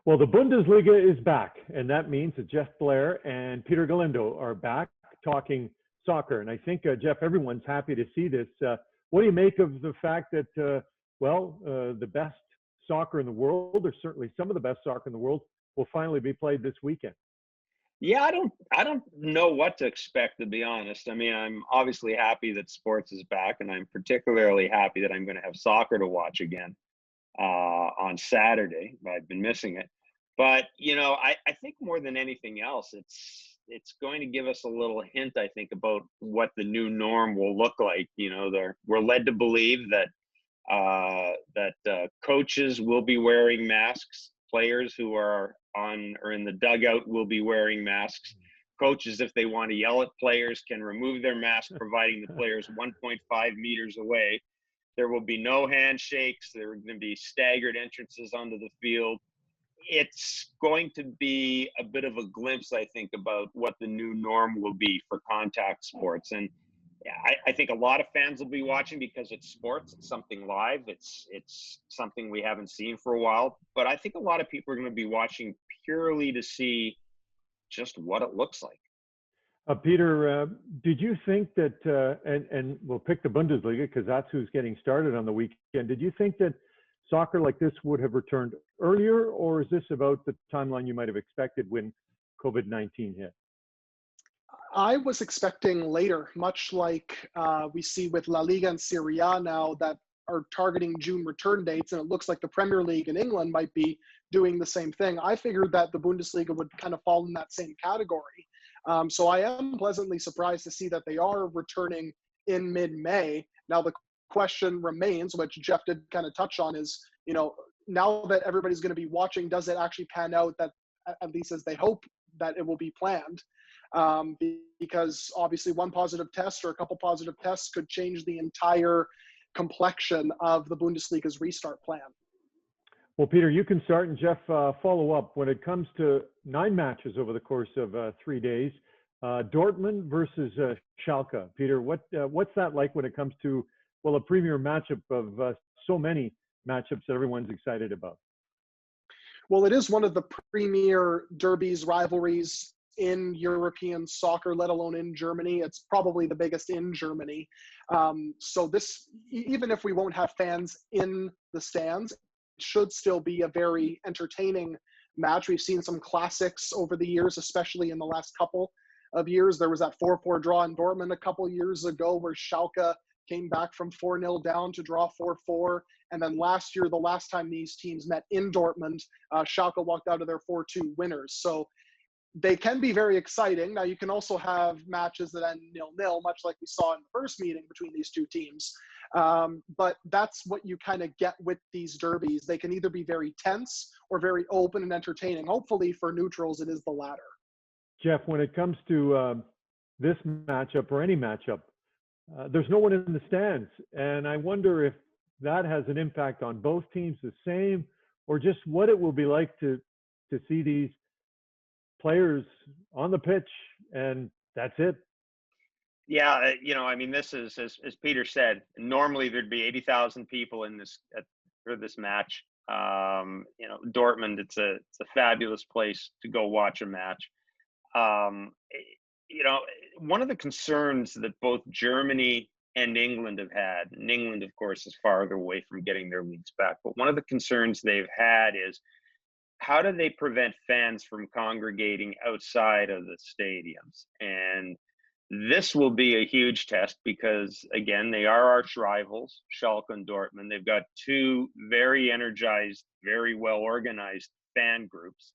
Well, the Bundesliga is back, and that means that Jeff Blair and Peter Galindo are back talking soccer. And I think, Jeff, everyone's happy to see this. What do you make of the fact that, the best soccer in the world, or certainly some of the best soccer in the world, will finally be played this weekend? Yeah, I don't know what to expect, to be honest. I mean, I'm obviously happy that sports is back, and I'm particularly happy that I'm going to have soccer to watch again on Saturday. I've been missing it. But, I think more than anything else, it's going to give us a little hint, I think, about what the new norm will look like. We're led to believe that coaches will be wearing masks, players who are on or in the dugout will be wearing masks. Coaches, if they want to yell at players, can remove their mask, providing the players 1.5 meters away. There will be no handshakes. There are going to be staggered entrances onto the field. It's going to be a bit of a glimpse, I think, about what the new norm will be for contact sports. And yeah, I think a lot of fans will be watching because it's sports. It's something live. It's something we haven't seen for a while. But I think a lot of people are going to be watching purely to see just what it looks like. Peter, did you think that, and we'll pick the Bundesliga because that's who's getting started on the weekend. Did you think that soccer like this would have returned earlier, or is this about the timeline you might have expected when COVID-19 hit? I was expecting later, much like we see with La Liga and Serie A now that are targeting June return dates, and it looks like the Premier League in England might be doing the same thing. I figured that the Bundesliga would kind of fall in that same category. So I am pleasantly surprised to see that they are returning in mid-May. Now the question remains, which Jeff did kind of touch on, is, now that everybody's going to be watching, does it actually pan out that, at least as they hope, that it will be planned? Because obviously one positive test or a couple positive tests could change the entire complexion of the Bundesliga's restart plan. Well, Peter, you can start, and Jeff, follow up. When it comes to 9 matches over the course of 3 days, Dortmund versus Schalke. Peter, what's that like when it comes to, a premier matchup of so many matchups that everyone's excited about? Well, it is one of the premier derbies, rivalries in European soccer, let alone in Germany. It's probably the biggest in Germany. So this, even if we won't have fans in the stands, it should still be a very entertaining match. We've seen some classics over the years, especially in the last couple of years. There was that 4-4 draw in Dortmund a couple years ago where Schalke came back from 4-0 down to draw 4-4. And then last year, the last time these teams met in Dortmund, Schalke walked out of their 4-2 winners. So they can be very exciting. Now, you can also have matches that end 0-0, much like we saw in the first meeting between these two teams. But that's what you kind of get with these derbies. They can either be very tense or very open and entertaining. Hopefully for neutrals, it is the latter. Jeff, when it comes to this matchup or any matchup, there's no one in the stands. And I wonder if that has an impact on both teams the same, or just what it will be like to see these players on the pitch and that's it. Yeah, this is, as Peter said, normally there'd be 80,000 people in for this match. Dortmund, it's a fabulous place to go watch a match. One of the concerns that both Germany and England have had, and England, of course, is farther away from getting their leagues back, but one of the concerns they've had is, how do they prevent fans from congregating outside of the stadiums? And this will be a huge test because, again, they are arch rivals, Schalke and Dortmund. They've got two very energized, very well-organized fan groups.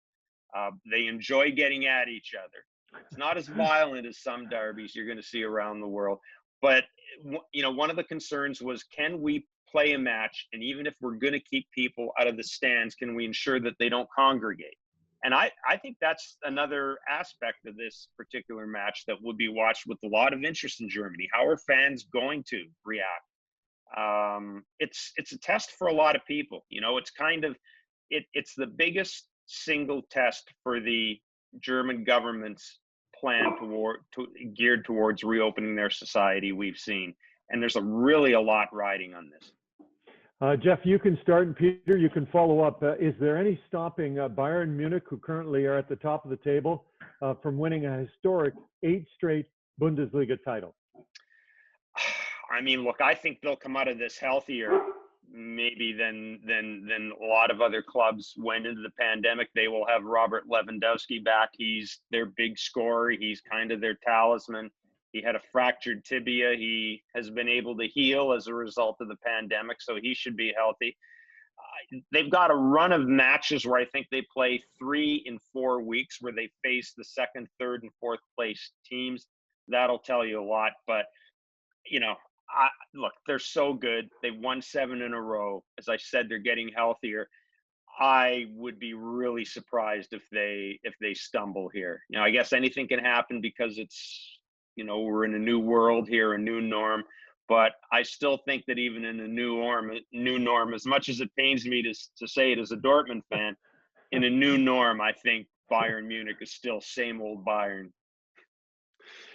They enjoy getting at each other. It's not as violent as some derbies you're going to see around the world. But, one of the concerns was, can we play a match, and even if we're going to keep people out of the stands, can we ensure that they don't congregate? And I think that's another aspect of this particular match that will be watched with a lot of interest in Germany. How are fans going to react? It's a test for a lot of people. It's kind of it's the biggest single test for the German government's plan geared towards reopening their society we've seen, and there's a lot riding on this. Jeff, you can start, and Peter, you can follow up. Is there any stopping Bayern Munich, who currently are at the top of the table, from winning a historic 8 straight Bundesliga title? I mean, look, I think they'll come out of this healthier, maybe than a lot of other clubs went into the pandemic. They will have Robert Lewandowski back. He's their big scorer. He's kind of their talisman. He had a fractured tibia. He has been able to heal as a result of the pandemic, so he should be healthy. They've got a run of matches where I think they play 3 in 4 weeks, where they face the second, third, and fourth place teams. That'll tell you a lot. But, you know, look, they're so good. They've won 7 in a row. As I said, they're getting healthier. I would be really surprised if they stumble here. You know, I guess anything can happen because it's, you know, we're in a new world here, a new norm. But I still think that even in a new norm, as much as it pains me to say it as a Dortmund fan, in a new norm, I think Bayern Munich is still same old Bayern.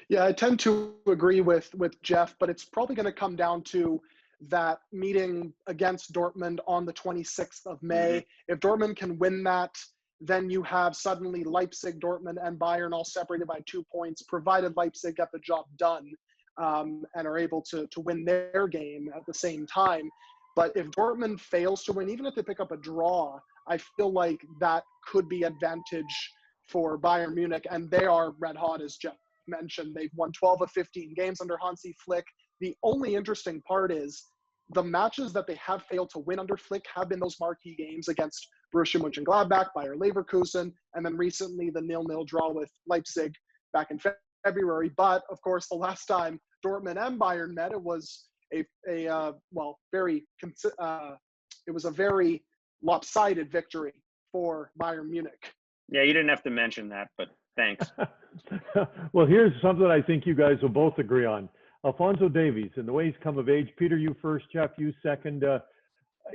Yeah, I tend to agree with Jeff, but it's probably going to come down to that meeting against Dortmund on the 26th of May. Mm-hmm. If Dortmund can win that, then you have suddenly Leipzig, Dortmund, and Bayern all separated by 2 points, provided Leipzig get the job done and are able to win their game at the same time. But if Dortmund fails to win, even if they pick up a draw, I feel like that could be advantage for Bayern Munich, and they are red hot, as Jeff mentioned. They've won 12 of 15 games under Hansi Flick. The only interesting part is the matches that they have failed to win under Flick have been those marquee games against Borussia Mönchengladbach, Bayer Leverkusen, and then recently the 0-0 draw with Leipzig back in February. But of course, the last time Dortmund and Bayern met, it was a very lopsided victory for Bayern Munich. Yeah, you didn't have to mention that, but thanks. Well, here's something I think you guys will both agree on. Alfonso Davies and the way he's come of age. Peter, you first, Jeff, you second.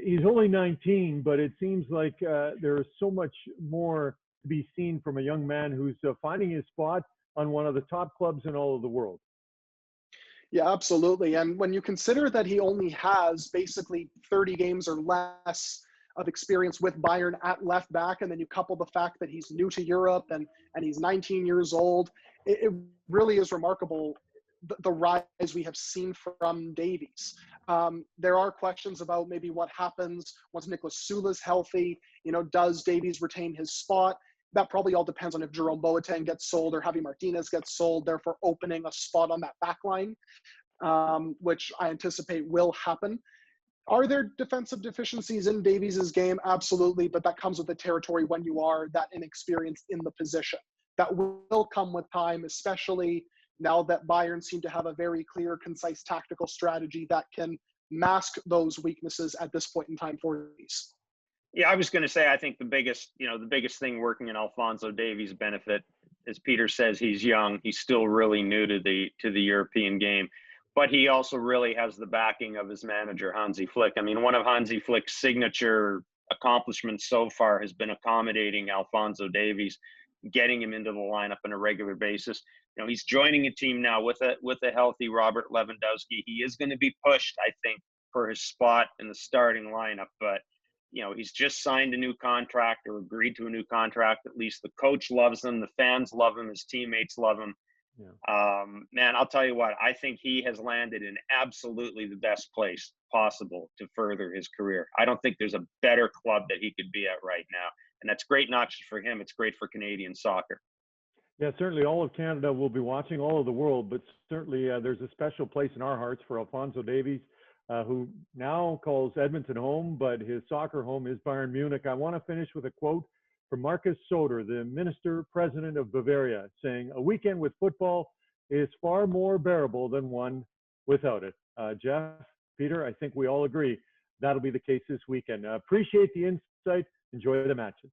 He's only 19, but it seems like there is so much more to be seen from a young man who's finding his spot on one of the top clubs in all of the world. Yeah, absolutely. And when you consider that he only has basically 30 games or less of experience with Bayern at left back, and then you couple the fact that he's new to Europe and he's 19 years old, it really is remarkable the rise we have seen from Davies. There are questions about maybe what happens once Niklas Süle's healthy. You know, does Davies retain his spot? That probably all depends on if Jerome Boateng gets sold or Javi Martinez gets sold, therefore opening a spot on that back line, which I anticipate will happen. Are there defensive deficiencies in Davies' game? Absolutely, but that comes with the territory when you are that inexperienced in the position. That will come with time, especially now that Bayern seem to have a very clear, concise tactical strategy that can mask those weaknesses at this point in time for Davies. Yeah, I was going to say, I think the biggest thing working in Alphonso Davies' benefit, as Peter says, he's young. He's still really new to the European game, but he also really has the backing of his manager, Hansi Flick. I mean, one of Hansi Flick's signature accomplishments so far has been accommodating Alphonso Davies, getting him into the lineup on a regular basis. You know, he's joining a team now with a healthy Robert Lewandowski. He is going to be pushed, I think, for his spot in the starting lineup, but you know, he's just signed a new contract or agreed to a new contract. At least the coach loves him. The fans love him. His teammates love him. Yeah. Man, I'll tell you what, I think he has landed in absolutely the best place possible to further his career. I don't think there's a better club that he could be at right now. And that's great, not just for him. It's great for Canadian soccer. Yeah, certainly all of Canada will be watching, all of the world, but certainly there's a special place in our hearts for Alfonso Davies, who now calls Edmonton home, but his soccer home is Bayern Munich. I want to finish with a quote from Markus Söder, the minister-president of Bavaria, saying, "A weekend with football is far more bearable than one without it." Jeff, Peter, I think we all agree that'll be the case this weekend. Appreciate the insight. Enjoy the matches.